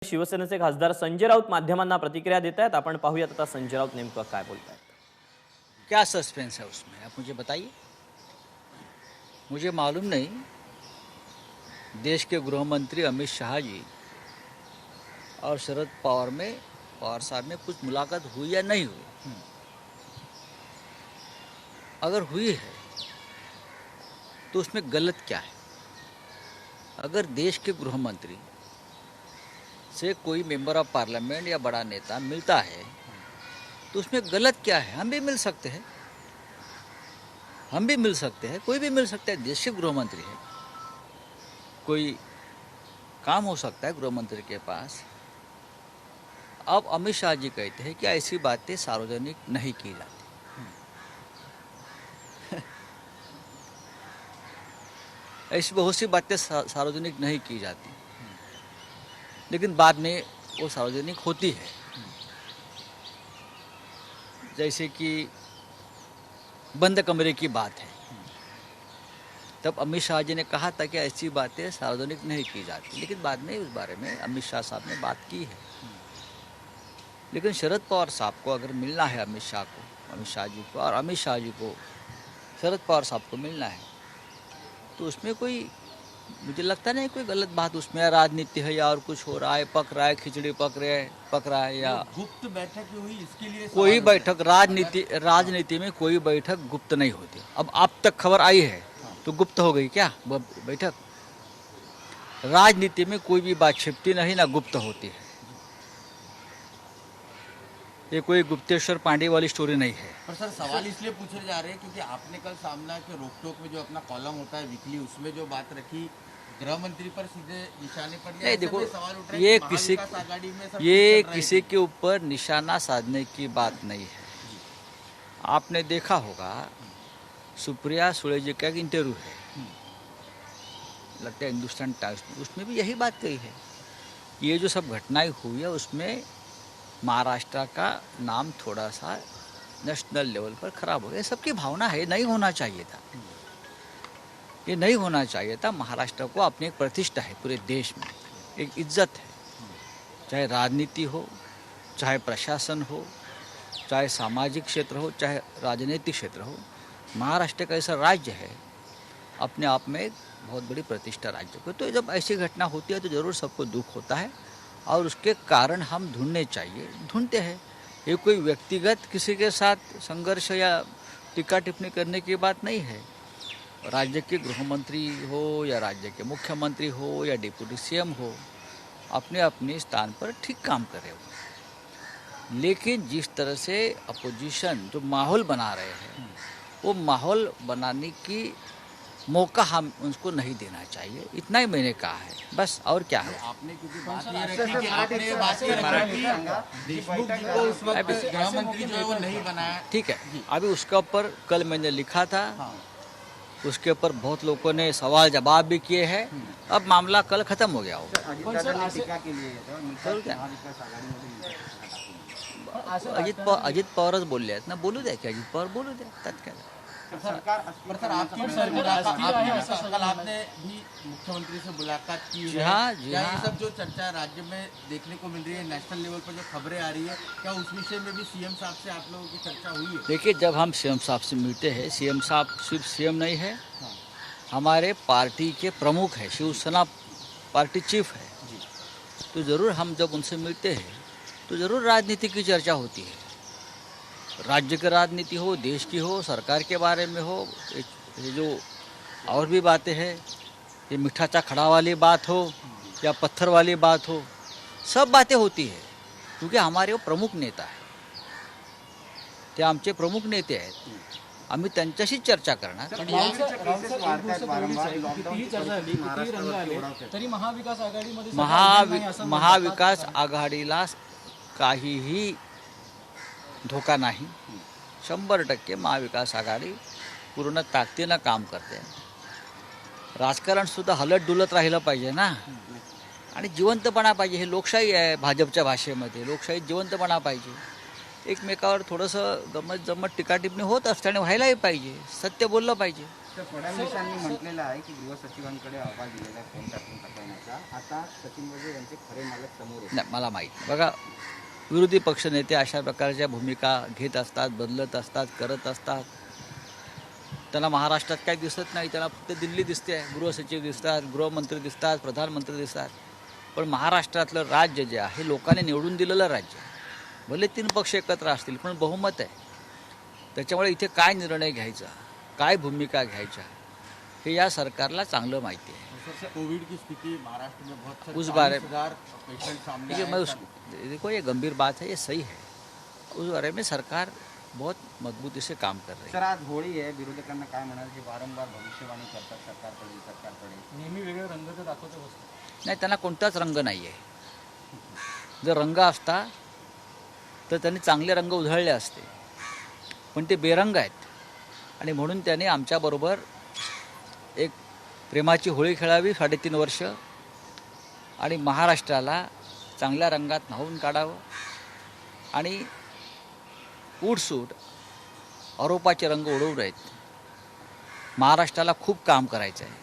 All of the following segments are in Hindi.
शिवसेनेचे खासदार संजय राऊत माध्यमांना प्रतिक्रिया देत आहेत. आपण पाहूयात आता संजय राऊत नेमकं काय बोलतायत. क्या सस्पेंस है उसमें, आप मुझे बताइए. मुझे मालूम नहीं देश के गृह मंत्री अमित शाह जी और शरद पवार साहब में कुछ मुलाकात हुई या नहीं हुई. अगर हुई है तो उसमें गलत क्या है. अगर देश के गृह मंत्री से कोई मेंबर ऑफ पार्लियामेंट या बड़ा नेता मिलता है तो उसमें गलत क्या है. हम भी मिल सकते हैं, कोई भी मिल सकता है. देश के गृह मंत्री है, कोई काम हो सकता है गृह मंत्री के पास. अब अमित शाह जी कहते हैं कि ऐसी बातें सार्वजनिक नहीं की जाती. ऐसी बहुत सी बातें सार्वजनिक नहीं की जाती, लेकिन बाद में वो सार्वजनिक होती है. जैसे कि बंद कमरे की बात है, तब अमित शाह जी ने कहा था कि ऐसी बातें सार्वजनिक नहीं की जाती, लेकिन बाद में उस बारे में अमित शाह साहब ने बात की है. लेकिन शरद पवार साहब को अगर मिलना है अमित शाह जी को, और अमित शाह जी को शरद पवार साहब को मिलना है, तो उसमें कोई, मुझे लगता नहीं कोई गलत बात उसमें राजनीति है या और कुछ हो रहा है, पक रहा है, खिचड़ी पक रहा है या गुप्त बैठक हुई इसके लिए कोई बैठक. राजनीति में कोई बैठक गुप्त नहीं होती. अब आप तक खबर आई है तो गुप्त हो गई क्या बैठक. राजनीति में कोई भी बात छिपती नहीं, ना गुप्त होती है. ये कोई गुप्तेश्वर पांडे वाली स्टोरी नहीं है. पर सर सवाल इसलिए पूछे जा रहे हैं क्योंकि आपने कल सामना के रोकटोक में जो अपना कॉलम होता है वीकली, उसमें जो बात रखी गृह मंत्री पर सीधे निशाने पर लिया. नहीं देखो, सवाल उठ रहा है ये कि किसी महाविकास आघाड़ी में सब ये कुछ चल रहा है. किसी के ऊपर निशाना साधने की बात नहीं है. आपने देखा होगा सुप्रिया सुळे जी का एक इंटरव्यू है, लगता है हिंदुस्तान टाइम्स में, उसमें भी यही बात कही है. ये जो सब घटनाएं हुई है उसमें महाराष्ट्र का नाम थोड़ा सा नेशनल लेवल पर खराब हो गया. सबकी भावना है, नहीं होना चाहिए था, ये नहीं होना चाहिए था. महाराष्ट्र को अपनी एक प्रतिष्ठा है पूरे देश में, एक इज्जत है. चाहे राजनीति हो, चाहे प्रशासन हो, चाहे सामाजिक क्षेत्र हो, चाहे राजनीतिक क्षेत्र हो, महाराष्ट्र का ऐसा राज्य है अपने आप में एक बहुत बड़ी प्रतिष्ठा राज्य को. तो जब ऐसी घटना होती है तो ज़रूर सबको दुख होता है और उसके कारण हम ढूंढते हैं. ये कोई व्यक्तिगत किसी के साथ संघर्ष या टीका टिप्पणी करने की बात नहीं है. राज्य के गृह मंत्री हो या राज्य के मुख्यमंत्री हो या डिप्टी सीएम हो, अपने अपने स्थान पर ठीक काम कर रहे हो. लेकिन जिस तरह से अपोजिशन जो माहौल बना रहे हैं, वो माहौल बनाने की मौका हम उनको नहीं देना चाहिए. इतना ही मैंने कहा है, बस. और क्या है. आपने क्योंकि बात ये रखी कि आपने ये बात ये रखी कि देशमुख जी को उस वक्त गृह मंत्री जो है वो नहीं बनाया. ठीक है, अभी उसके ऊपर कल मैंने लिखा था. उसके ऊपर बहुत लोगों ने सवाल जवाब भी किए हैं. अब मामला कल खत्म हो गया हो. अजित पवारच बोलले आहेत ना, बोलू द्या की अजित पवार बोलू द्या, त्यात काय. पर सर आपकी कल आपने भी मुख्यमंत्री से मुलाकात की है. हाँ, क्या ये सब जो चर्चा राज्य में देखने को मिल रही है, नेशनल लेवल पर जो खबरें आ रही है, क्या उस विषय में भी सीएम साहब से आप लोगों की चर्चा हुई है? देखिए, जब हम सीएम साहब से मिलते हैं, सीएम साहब सिर्फ सीएम नहीं है, हमारे पार्टी के प्रमुख है, शिवसेना पार्टी चीफ है. तो ज़रूर हम जब उनसे मिलते हैं तो ज़रूर राजनीति की चर्चा होती है. राज्य की राजनीति हो, देश की हो, सरकार के बारे में हो, ये जो और भी बातें हैं, ये मिठाचा खड़ा वाली बात हो या पत्थर वाली बात हो, सब बातें होती है. क्योंकि हमारे वो प्रमुख नेता आहे, ते आमचे प्रमुख नेते आहेत. आम्ही त्यांच्याशी चर्चा करणार. तरी महाविकास आघाडीमध्ये महाविकास आघाडीला काहीही धोका नाही. 100% महाविकास आघाडी पूर्ण ताकदीनं काम करते. राजकारणसुद्धा हलत डुलत राहिलं पाहिजे ना, आणि जिवंतपणा पाहिजे. हे लोकशाही आहे. भाजपच्या भाषेमध्ये लोकशाही जिवंतपणा पाहिजे. एकमेकावर थोडंसं गमत जमत टीका टिप्पणी होत असते आणि व्हायलाही पाहिजे. सत्य बोललं पाहिजे. तर फडणवीसांनी म्हटलेलं आहे की गृहसचिवांकडे अहवाल दिलेला आहे फोन टाकून टाकण्याचा. आता सचिन वाझे यांचे खरे मालक समोर येतात. नाही मला माहीत नाही. बघा विरोधी पक्षनेते अशा प्रकारच्या भूमिका घेत असतात, बदलत असतात, करत असतात. त्यांना महाराष्ट्रात काही दिसत नाही, त्यांना फक्त दिल्ली दिसते. गृहसचिव दिसतात, गृहमंत्री दिसतात, प्रधानमंत्री दिसतात. पण महाराष्ट्रातलं राज्य जे आहे लोकांनी निवडून दिलेलं राज्य, भले 3 पक्ष एकत्र असतील पण बहुमत आहे. त्याच्यामुळे इथे काय निर्णय घ्यायचा, काय भूमिका घ्यायच्या हे या सरकारला चांगलं माहिती आहे. सर, कोविड की स्थिति महाराष्ट्र में बहुत से उस बारे 40,000 पेशेंट सामने देखिए आए मैं हैं। देखो ये गंभीर बात है, ये सही है. उस बारे में सरकार बहुत मजबूती से काम कर रही है. सर आज होळी आहे, विरोधकांना काय म्हणाल की वारंवार भविष्यवाणी करतात सरकारकडे. नेहमी वेगळे रंग ते दाखवते बसतात. नाही त्यांना कोणताच रंग नाही आहे. जर रंग असता तर त्यांनी चांगले रंग उधळले असते, पण ते बेरंग आहेत. आणि म्हणून त्याने आमच्याबरोबर एक प्रेमाची होळी खेळावी 3.5 वर्ष आणि महाराष्ट्राला चांगल्या रंगात न्हावून काढावं आणि उठसूट आरोपाचे रंग उडवून आहेत. महाराष्ट्राला खूप काम करायचं आहे.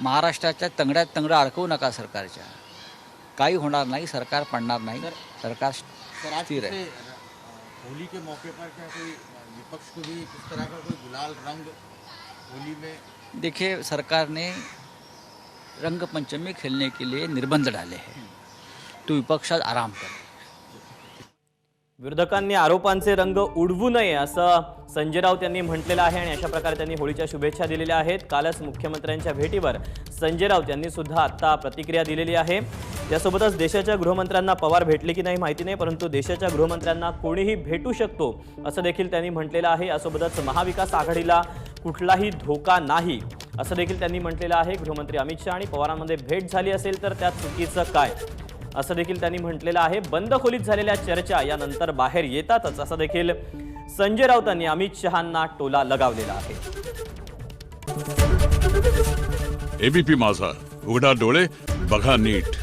महाराष्ट्राच्या तंगड्यात तंगडं अडकवू नका सरकारच्या. काही होणार नाही, सरकार पडणार नाही, सरकार सर आज स्थिर है. जैसे, होली के मौके पर क्या कोई विपक्ष को भी किस तरह का कोई गुलाल रंग होली में? देखिए सरकार ने रंग पंचमी खेलने के लिए निर्बंध डाले हैं, तो विपक्ष आराम करे. विरोधकांनी आरोपांचे रंग उडवू नये असं संजय राऊत यांनी म्हटलेलं आहे आणि अशा प्रकारे त्यांनी होळीच्या शुभेच्छा दिलेल्या आहेत. कालच मुख्यमंत्र्यांच्या भेटीवर संजय राऊत यांनी सुद्धा आता प्रतिक्रिया दिलेली आहे. यासोबतच देशाच्या गृहमंत्र्यांना पवार भेटले की नाही माहिती नाही, परंतु देशाच्या गृहमंत्र्यांना कोणीही भेटू शकतो असं देखील त्यांनी म्हटलेलं आहे. यासोबतच महाविकास आघाडीला कुठलाही धोका नाही असं देखील त्यांनी म्हटलेलं आहे. गृहमंत्री अमित शहा आणि पवारांमध्ये भेट झाली असेल तर त्यात चुकीचं काय असं देखील त्यांनी म्हटलेलं आहे. बंद खोलीत झालेल्या चर्चा यानंतर बाहेर येतातच असं देखील संजय राऊतांनी अमित शहांना टोला लगावलेला आहे. एबीपी माझा, उघडा डोळे बघा नीट.